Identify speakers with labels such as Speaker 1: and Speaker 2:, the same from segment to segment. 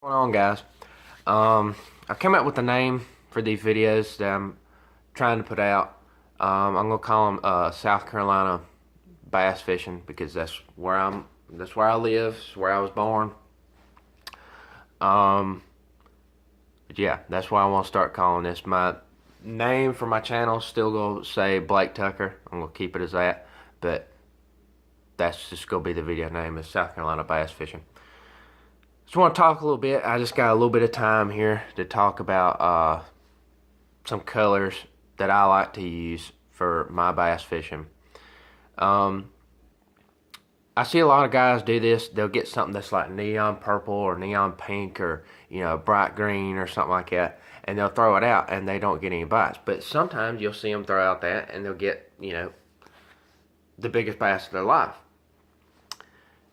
Speaker 1: What's going on, guys? I came up with a name for these videos that I'm trying to put out. I'm gonna call them South Carolina bass fishing because that's where I live, it's where I was born. Um, but yeah, that's why I want to start calling this. My name for my channel still gonna say Blake Tucker. I'm gonna keep it as that, but that's just gonna be the video name is South Carolina bass fishing. Just want to talk a little bit. I just got a little bit of time here to talk about some colors that I like to use for my bass fishing. Um, I see a lot of guys do this. They'll get something that's like neon purple or neon pink or bright green or something like that, and they'll throw it out and they don't get any bites. But sometimes you'll see them throw out that and they'll get the biggest bass of their life.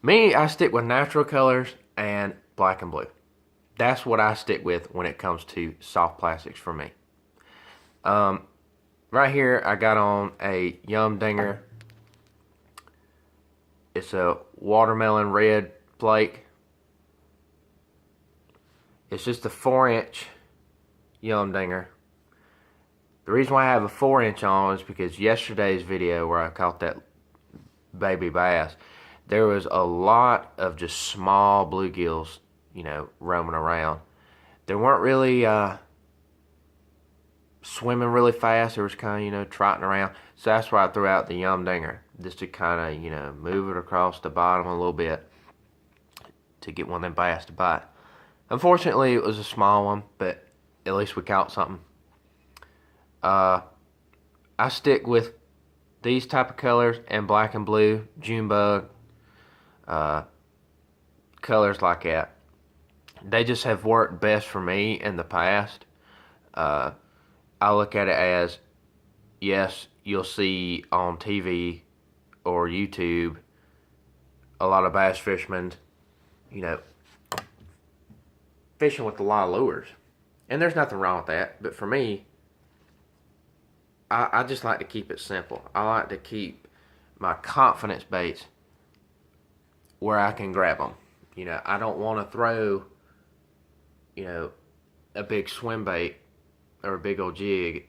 Speaker 1: Me, I stick with natural colors and black and blue. That's what I stick with when it comes to soft plastics for me. Right here, I got on a Yum Dinger. It's a watermelon red flake. It's just a 4-inch Yum Dinger. The reason why I have a 4-inch on is because yesterday's video where I caught that baby bass, there was a lot of just small bluegills, roaming around. They weren't really swimming really fast. They was kind of, trotting around. So that's why I threw out the Yum Dinger, just to kind of, move it across the bottom a little bit to get one of them bass to bite. Unfortunately, it was a small one, but at least we caught something. I stick with these type of colors and black and blue, June bug, colors like that. They just have worked best for me in the past. I look at it as, yes, you'll see on TV or YouTube a lot of bass fishermen, fishing with a lot of lures. And there's nothing wrong with that. But for me, I just like to keep it simple. I like to keep my confidence baits where I can grab them. I don't want to throw, a big swim bait or a big old jig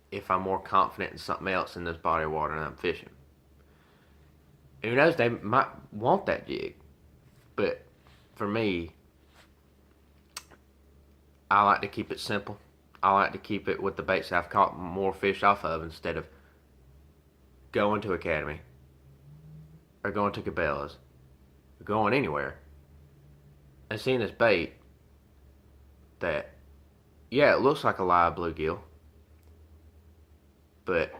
Speaker 1: if I'm more confident in something else in this body of water that I'm fishing. And who knows, they might want that jig. But for me, I like to keep it simple. I like to keep it with the baits I've caught more fish off of instead of going to Academy or going to Cabela's or going anywhere and seeing this bait that, yeah, it looks like a live bluegill, but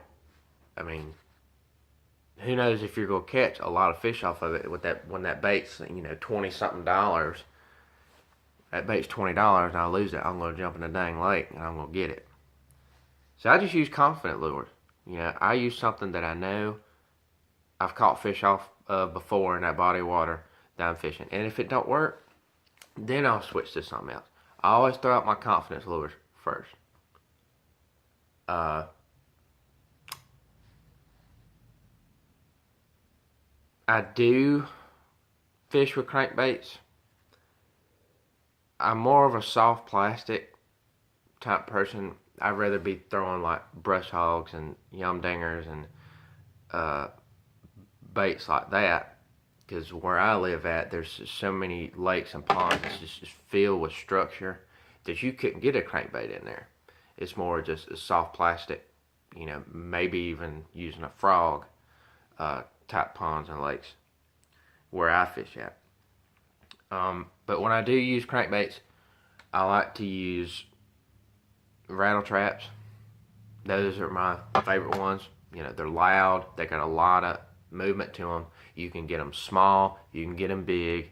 Speaker 1: I mean, who knows if you're gonna catch a lot of fish off of it with that when that bait's $20-something. That bait's $20 and I lose it. I'm gonna jump in the dang lake and I'm gonna get it. So I just use confident lures. I use something that I know I've caught fish off of before in that body of water that I'm fishing. And if it don't work, then I'll switch to something else. I always throw out my confidence lures first. I do fish with crankbaits. I'm more of a soft plastic type person. I'd rather be throwing like brush hogs and Yum Dingers and baits like that, because where I live at, there's just so many lakes and ponds. It's just filled with structure that you couldn't get a crankbait in there. It's more just a soft plastic, maybe even using a frog type ponds and lakes where I fish at. But when I do use crankbaits, I like to use rattle traps. Those are my favorite ones. They're loud. They got a lot of movement to them. You can get them small. You can get them big.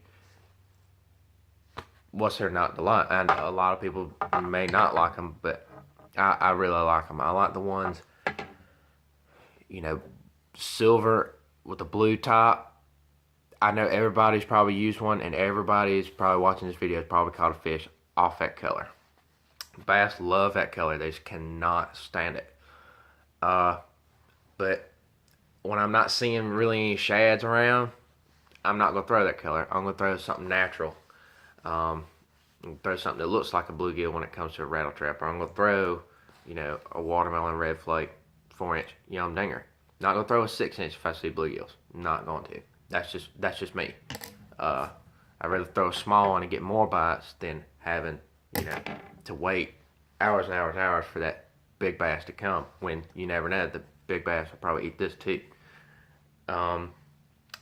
Speaker 1: What's there not to like? I know a lot of people may not like them, but I really like them. I like the ones, silver with a blue top. I know everybody's probably used one, and everybody's probably watching this video has probably caught a fish off that color. Bass love that color. They just cannot stand it. But when I'm not seeing really any shads around, I'm not going to throw that color. I'm going to throw something natural. Throw something that looks like a bluegill when it comes to a rattle trap. Or I'm going to throw, a watermelon red flake 4-inch yum dinger. Not going to throw a 6-inch if I see bluegills. Not going to. That's just me. I'd rather throw a small one and get more bites than having, to wait hours and hours and hours for that big bass to come, when you never know, the big bass will probably eat this too.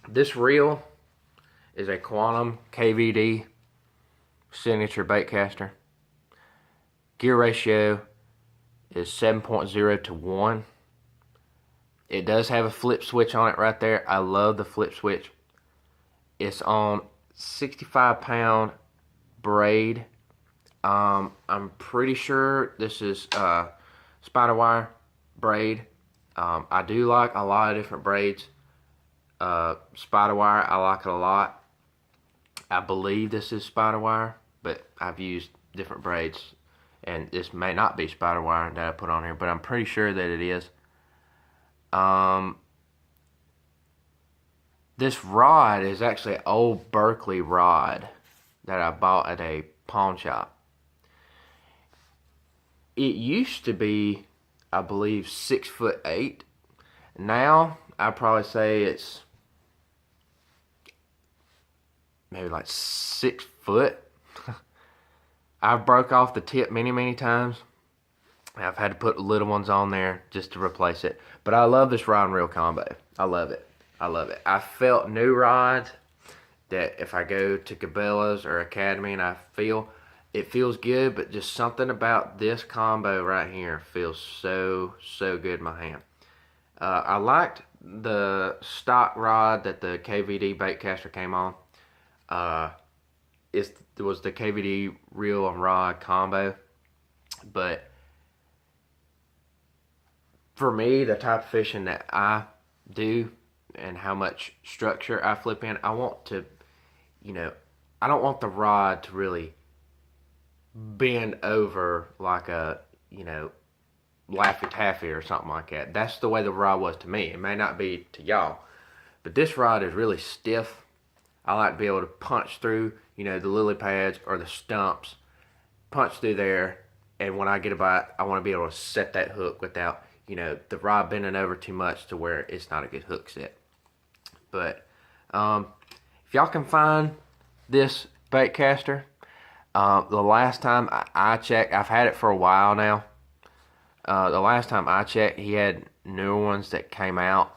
Speaker 1: This reel is a Quantum KVD signature bait caster. Gear ratio is 7.0 to 1. It does have a flip switch on it right there. I love the flip switch. It's on 65-pound braid. I'm pretty sure this is spider wire braid. I do like a lot of different braids. Spider wire, I like it a lot. I believe this is spider wire, but I've used different braids, and this may not be spider wire that I put on here, but I'm pretty sure that it is. This rod is actually an old Berkley rod that I bought at a pawn shop. It used to be, I believe, 6'8". Now, I'd probably say it's maybe like 6 foot. I've broke off the tip many times. I've had to put little ones on there just to replace it. But I love this rod and reel combo. I love it. I love it. I felt new rods that if I go to Cabela's or Academy and it feels good, but just something about this combo right here feels so good in my hand. I liked the stock rod that the KVD baitcaster came on. It was the KVD reel and rod combo, but for me, the type of fishing that I do and how much structure I flip in, I want to, I don't want the rod to really bend over like a, Laffy Taffy or something like that. That's the way the rod was to me. It may not be to y'all, but this rod is really stiff. I like to be able to punch through, the lily pads or the stumps, punch through there, and when I get a bite, I want to be able to set that hook without, the rod bending over too much to where it's not a good hook set. But if y'all can find this bait caster, the last time I checked, I've had it for a while now. The last time I checked, he had newer ones that came out,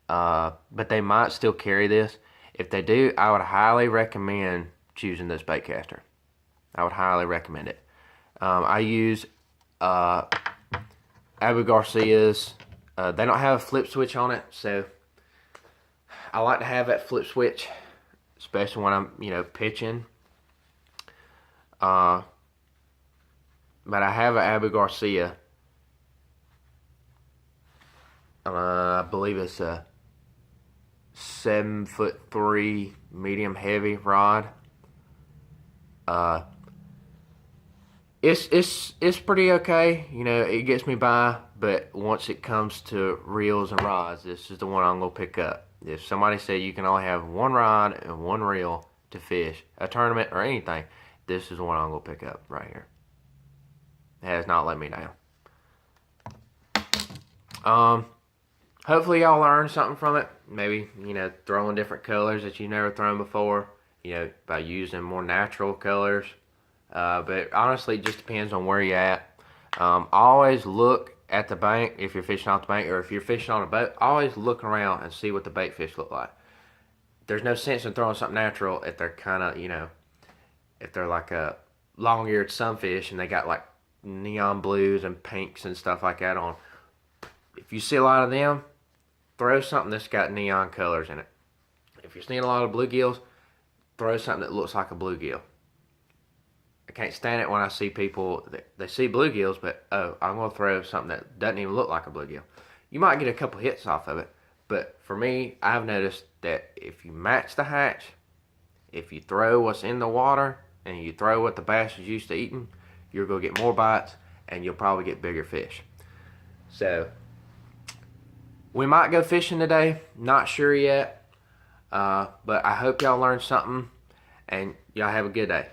Speaker 1: but they might still carry this. If they do, I would highly recommend choosing this bait caster. I would highly recommend it. I use Abu Garcia's. They don't have a flip switch on it, so I like to have that flip switch, especially when I'm, pitching. But I have an Abu Garcia. I believe it's a 7'3" medium heavy rod. It's pretty okay. It gets me by, but once it comes to reels and rods, this is the one I'm gonna pick up. If somebody said you can only have one rod and one reel to fish a tournament or anything, this is the one I'm gonna pick up right here. It has not let me down. Hopefully y'all learned something from it. Maybe, throwing different colors that you've never thrown before, by using more natural colors. But honestly, it just depends on where you're at. Always look at the bank if you're fishing off the bank, or if you're fishing on a boat, always look around and see what the bait fish look like. There's no sense in throwing something natural if they're kind of, if they're like a long-eared sunfish and they got like neon blues and pinks and stuff like that on. If you see a lot of them, throw something that's got neon colors in it. If you're seeing a lot of bluegills, throw something that looks like a bluegill. I can't stand it when I see people, they see bluegills, but I'm going to throw something that doesn't even look like a bluegill. You might get a couple hits off of it, but for me, I've noticed that if you match the hatch, if you throw what's in the water, and you throw what the bass is used to eating, you're going to get more bites, and you'll probably get bigger fish. So, we might go fishing today, not sure yet, but I hope y'all learned something. And y'all have a good day.